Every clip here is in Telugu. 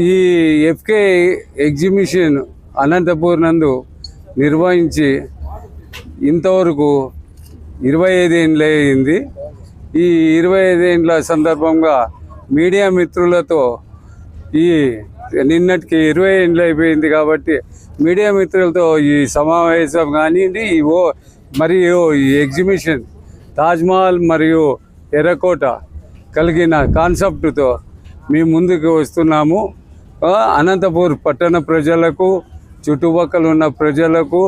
ఈ ఎఫ్కే ఎగ్జిబిషన్ అనంతపూర్ నందు నిర్వహించి ఇంతవరకు 25 ఏళ్ళు అయింది. ఈ 25 ఏళ్ళ సందర్భంగా మీడియా మిత్రులతో ఈ నిన్నటికి 20 ఏళ్ళు అయిపోయింది కాబట్టి మీడియా మిత్రులతో ఈ సమావేశం కానివ్వండి, మరియు ఈ ఎగ్జిబిషన్ తాజ్మహల్ మరియు ఎర్రకోట కలిగిన కాన్సెప్ట్తో మేము ముందుకు వస్తున్నాము. అనంతపూర్ పట్టణ ప్రజలకు, చుట్టుపక్కల ఉన్న ప్రజలకు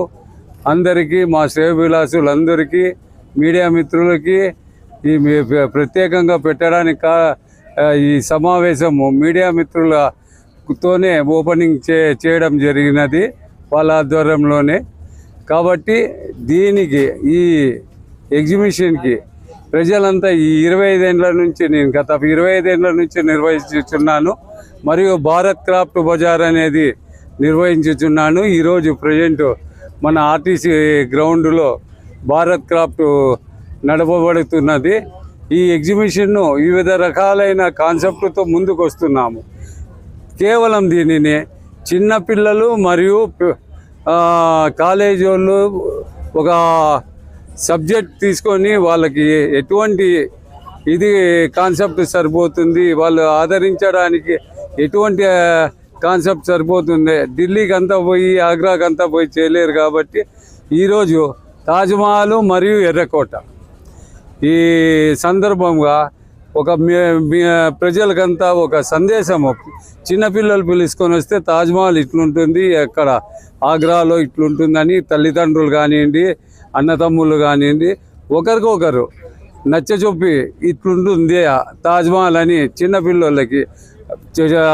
అందరికీ, మా శ్రేయోభిలాషులందరికీ, మీడియా మిత్రులకి ఈ ప్రత్యేకంగా పెట్టడానికి ఈ సమావేశము మీడియా మిత్రులతోనే ఓపెనింగ్ చేయడం జరిగినది వాళ్ళ ఆధ్వర్యంలోనే. కాబట్టి దీనికి ఈ ఎగ్జిబిషన్కి ప్రజలంతా ఈ 25 ఏళ్ళ నుంచి, నేను గత 25 ఏళ్ళ నుంచి నిర్వహించుచున్నాను. మరియు భారత్ క్రాఫ్ట్ బజార్ అనేది నిర్వహించుచున్నాను. ఈరోజు ప్రజెంట్ మన ఆర్టీసీ గ్రౌండ్లో భారత్ క్రాఫ్ట్ నడపబడుతున్నది. ఈ ఎగ్జిబిషన్ను వివిధ రకాలైన కాన్సెప్ట్తో ముందుకు వస్తున్నాము. కేవలం దీనిని చిన్నపిల్లలు మరియు కాలేజీ వాళ్ళు ఒక సబ్జెక్ట్ తీసుకొని వాళ్ళకి ఎటువంటి ఇది కాన్సెప్ట్ సరిపోతుంది, వాళ్ళు ఆదరించడానికి ఎటువంటి కాన్సెప్ట్ సరిపోతుంది, ఢిల్లీకి అంతా పోయి ఆగ్రాకి అంతా పోయి చేయలేరు. కాబట్టి ఈరోజు తాజ్మహల్ మరియు ఎర్రకోట ఈ సందర్భంగా ఒక ప్రజలకంతా ఒక సందేశము, చిన్నపిల్లలు పిలుచుకొని వస్తే తాజ్మహల్ ఇట్లుంటుంది, అక్కడ ఆగ్రాలో ఇట్లుంటుందని తల్లిదండ్రులు కానివ్వండి, అన్నతమ్ముళ్ళు కానివ్వండి, ఒకరికొకరు నచ్చచొప్పి ఇట్లుంటుంది తాజ్మహల్ అని చిన్నపిల్లలకి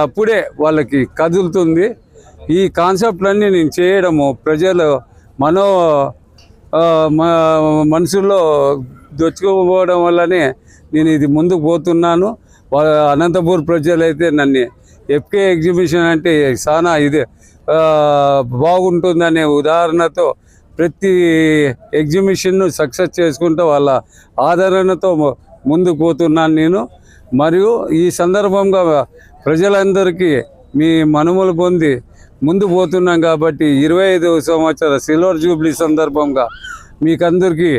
అప్పుడే వాళ్ళకి కదులుతుంది. ఈ కాన్సెప్ట్లన్నీ నేను చేయడము ప్రజలు మనసులో దొచ్చుకోపోవడం వల్లనే నేను ఇది ముందుకు పోతున్నాను. అనంతపూర్ ప్రజలైతే నన్ను ఎఫ్కే ఎగ్జిబిషన్ అంటే చాలా ఇది బాగుంటుందనే ఉదాహరణతో ప్రతి ఎగ్జిబిషన్ను సక్సెస్ చేసుకుంటూ వాళ్ళ ఆదరణతో ముందుకు పోతున్నాను నేను. మరియు ఈ సందర్భంగా ప్రజలందరికీ మీ మనుమలు పొంది ముందు పోతున్నాం కాబట్టి 25వ సంవత్సర సిల్వర్ జూబ్లీ సందర్భంగా మీకందరికీ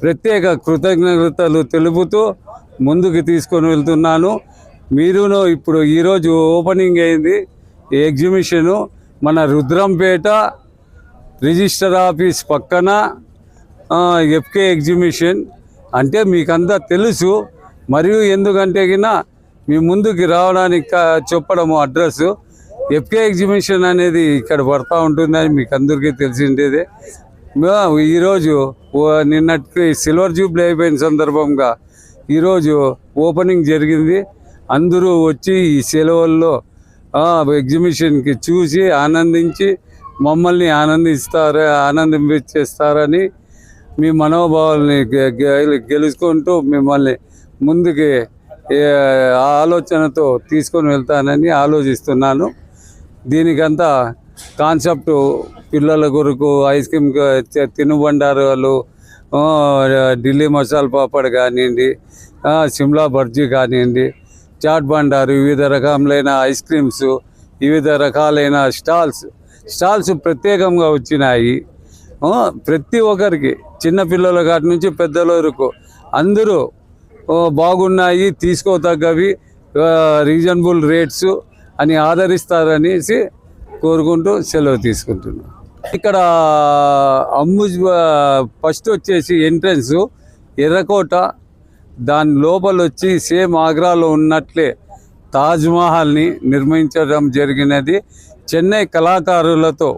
ప్రత్యేక కృతజ్ఞతలు తెలుపుతూ ముందుకు తీసుకొని వెళ్తున్నాను. మీరును ఇప్పుడు ఈరోజు ఓపెనింగ్ అయింది ఈ ఎగ్జిబిషను మన రుద్రంపేట రిజిస్టర్ ఆఫీస్ పక్కన ఎఫ్కే ఎగ్జిబిషన్ అంటే మీకంతా తెలుసు. మరియు ఎందుకంటే మీ ముందుకు రావడానికి చెప్పడము అడ్రస్ ఎఫ్కే ఎగ్జిబిషన్ అనేది ఇక్కడ పడతా ఉంటుందని మీకు అందరికీ తెలిసిండేదే. ఈరోజు నిన్నటికి సిల్వర్ జూబ్లీ అయిపోయిన సందర్భంగా ఈరోజు ఓపెనింగ్ జరిగింది. అందరూ వచ్చి ఈ సెలవుల్లో ఎగ్జిబిషన్కి చూసి ఆనందించి మమ్మల్ని ఆనందించేస్తారని మీ మనోభావాల్ని గెలుచుకుంటూ మిమ్మల్ని ముందుకి ఆలోచనతో తీసుకొని వెళ్తానని ఆలోచిస్తున్నాను. దీనికంతా కాన్సెప్టు పిల్లల కొరకు ఐస్ క్రీమ్ తినుబండారాలు, ఢిల్లీ మసాలా పాపడ్ కానివ్వండి, సిమ్లా బర్జీ కానివ్వండి, చాట్ బండారు, వివిధ రకములైన ఐస్ క్రీమ్స్, వివిధ రకాలైన స్టాల్స్ ప్రత్యేకంగా వచ్చినాయి. ప్రతి ఒక్కరికి చిన్నపిల్లల కాటి నుంచి పెద్దల వరకు అందరూ బాగున్నాయి, తీసుకోదగ్గవి, రీజనబుల్ రేట్స్ అని ఆదరిస్తారనేసి కోరుకుంటూ సెలవు తీసుకుంటున్నాను. ఇక్కడ ఫస్ట్ వచ్చేసి ఎంట్రన్స్ ఎర్రకోట, దాని లోపల వచ్చి సేమ్ ఆగ్రాలో ఉన్నట్లే తాజ్మహల్ని నిర్మించడం జరిగినది. చెన్నై కళాకారులతో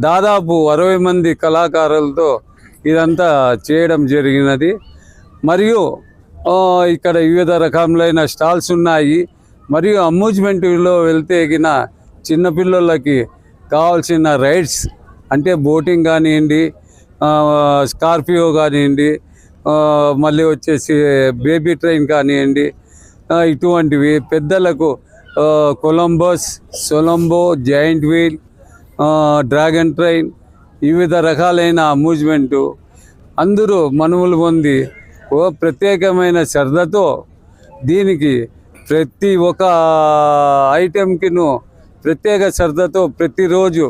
దాదాపు 60 మంది కళాకారులతో ఇదంతా చేయడం జరిగినది. మరియు ఇక్కడ వివిధ రకములైన స్టాల్స్ ఉన్నాయి. మరియు అమ్యూజ్మెంట్లో వెళ్తే చిన్నపిల్లలకి కావాల్సిన రైడ్స్ అంటే బోటింగ్ కానివ్వండి, స్కార్పియో కానివ్వండి, మళ్ళీ వచ్చేసి బేబీ ట్రైన్ కానివ్వండి, ఇటువంటివి పెద్దలకు కొలంబస్, సొలంబో, జాయింట్ వీల్, డ్రాగన్ ట్రైన్, వివిధ రకాలైన అమ్యూజ్మెంటు అందరూ మనుమలు పొంది ప్రత్యేకమైన శ్రద్ధతో దీనికి ప్రతి ఒక్క ఐటెంకిను ప్రత్యేక శ్రద్ధతో ప్రతిరోజు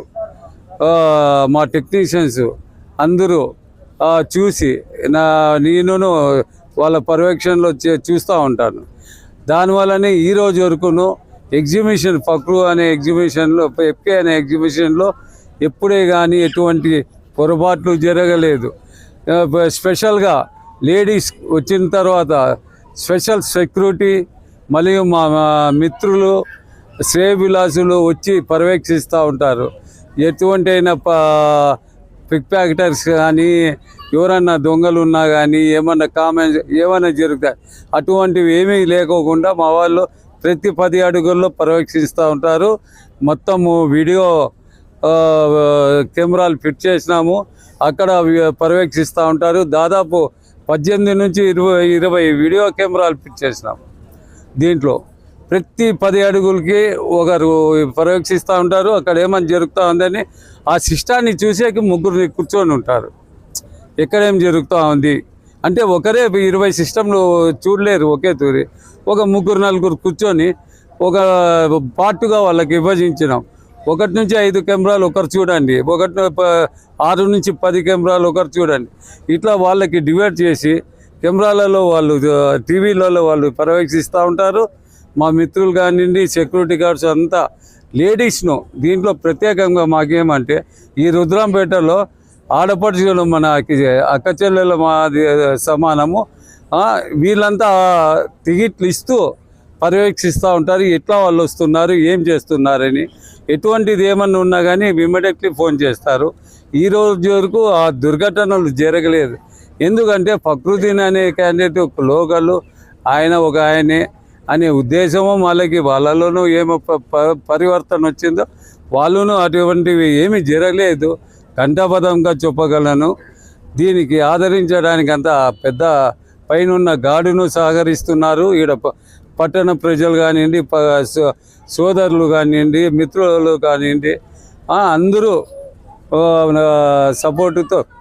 మా టెక్నీషియన్స్ అందరూ చూసి నేను వాళ్ళ పర్యవేక్షణలో చూస్తూ ఉంటాను. దానివల్లనే ఈరోజు వరకును ఎగ్జిబిషన్ ఫక్రు అనే ఎగ్జిబిషన్లో ఎఫ్కే అనే ఎగ్జిబిషన్లో ఎప్పుడే కానీ ఎటువంటి పొరపాట్లు జరగలేదు. స్పెషల్గా లేడీస్ వచ్చిన తర్వాత స్పెషల్ సెక్యూరిటీ మరియు మా మిత్రులు శ్రేయభిలాసులు వచ్చి పర్యవేక్షిస్తూ ఉంటారు. ఎటువంటి అయినా పిక్ ప్యాకెటర్స్ కానీ ఎవరన్నా దొంగలు ఉన్నా కానీ ఏమన్నా జరుగుతాయి, అటువంటివి ఏమీ లేకోకుండా మా వాళ్ళు ప్రతి 10 అడుగుల్లో పర్యవేక్షిస్తూ ఉంటారు. మొత్తము వీడియో కెమెరాలు ఫిట్ చేసినాము, అక్కడ పర్యవేక్షిస్తూ ఉంటారు. దాదాపు 18 నుంచి 20 వీడియో కెమెరాలు ఫిట్ చేసినాము. దీంట్లో ప్రతి 10 అడుగులకి ఒకరు పర్యవేక్షిస్తూ ఉంటారు. అక్కడ ఏమని జరుగుతూ ఉందని ఆ సిస్టాన్ని చూసేకి ముగ్గురు కూర్చొని ఉంటారు. ఎక్కడేం జరుగుతూ ఉంది అంటే ఒకరే 20 సిస్టంలు చూడలేరు ఒకే తూరి. ఒక 3-4 కూర్చొని ఒక పార్టుగా వాళ్ళకి విభజించినాం. 1 నుంచి 5 కెమెరాలు ఒకరు చూడండి, 6 నుంచి 10 కెమెరాలు ఒకరు చూడండి. ఇట్లా వాళ్ళకి డివైడ్ చేసి కెమెరాలలో వాళ్ళు టీవీలలో వాళ్ళు పర్యవేక్షిస్తూ ఉంటారు. మా మిత్రులు కానివ్వండి, సెక్యూరిటీ గార్డ్స్ అంతా లేడీస్ను దీంట్లో ప్రత్యేకంగా మాకేమంటే ఈ రుద్రాంపేటలో ఆడపడుచులు మన అక్క చెల్లెల మాది సమానము. వీళ్ళంతా టికెట్లు ఇస్తూ పర్యవేక్షిస్తూ ఉంటారు. ఎట్లా వాళ్ళు వస్తున్నారు, ఏం చేస్తున్నారని. ఎటువంటిది ఏమన్నా ఉన్నా కానీ ఇమ్మీడియట్లీ ఫోన్ చేస్తారు. ఈ రోజు వరకు ఆ దుర్ఘటనలు జరగలేదు. ఎందుకంటే ఫక్రుద్దీన్ అనే క్యాండిడేట్ ఒక లోకల్, ఆయన ఒక ఆయనే అనే ఉద్దేశము వాళ్ళలోనూ ఏమో పరివర్తన వచ్చిందో వాళ్ళను అటువంటివి ఏమీ జరగలేదు కంఠపదంగా చెప్పగలను. దీనికి ఆదరించడానికి అంత పెద్ద పైన గాడును సహకరిస్తున్నారు. ఈడ పట్టణ ప్రజలు కానివ్వండి, సోదరులు కానివ్వండి, మిత్రులు కానివ్వండి, అందరూ సపోర్టుతో